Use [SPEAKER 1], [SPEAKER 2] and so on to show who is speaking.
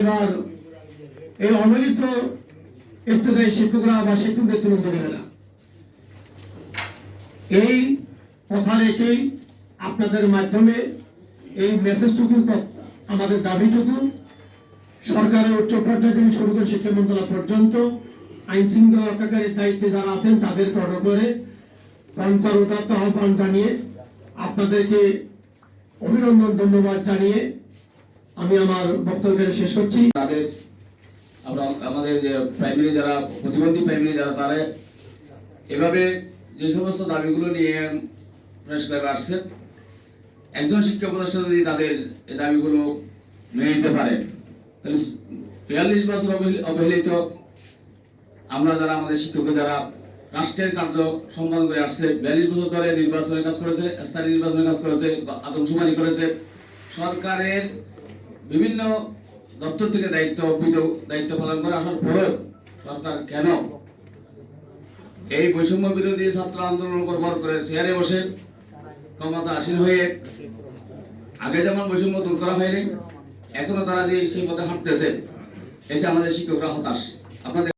[SPEAKER 1] এবার এই অবহেলিত ইত্তেদায়ী শিক্ষকরা বা শিক্ষকদের তুলনা দেবে না। এই কথা রেখেই আপনাদের মাধ্যমে এই মেসেজটুকু, আমাদের দাবিটুকু সরকারের উচ্চ পর্যায়ে থেকে শুরু করে শিক্ষা মন্ত্রণালয় পর্যন্ত আইন শৃঙ্খলা রক্ষাকারীর দায়িত্বে যারা আছেন তাদের কড়া করে পঞ্চার উদাত্ত আহ্বান জানিয়ে আপনাদেরকে অভিনন্দন ধন্যবাদ জানিয়ে আমি আমার বক্তব্য শেষ করছি।
[SPEAKER 2] তাদের আমরা আমাদের যে প্রাইমারি যারা প্রতিবন্ধী প্রাইমারি যারা তারা এভাবে যে সমস্ত দাবিগুলো নিয়ে প্রেস ক্লাবে আসছে, একজন শিক্ষা প্রতিষ্ঠান যদি তাদের এই দাবিগুলো মেনে নিতে পারে তাহলে 42 বছর অবহেলিত আমরা যারা আমাদের শিক্ষকরা যারা রাষ্ট্রের কার্য সম্পাদন করে আসছে, 42 বছর ধরে নির্বাচনের কাজ করেছে, স্থায়ী নির্বাচনের কাজ করেছে, আদমশুমারি করেছে, সরকারের বিভিন্ন দপ্তর থেকে দায়িত্ব পালন করে আসার পরেও সরকার কেন এই বৈষম্য বিরোধী ছাত্র আন্দোলনের উপর ভর করে চেয়ারে বসে ক্ষমতা আসীন হয়ে আগে যেমন বৈষম্য দূর করা হয়নি, এখনো তারা যে সেই পথে হাঁটতেছে, এতে আমাদের শিক্ষকরা হতাশ। আপনাদের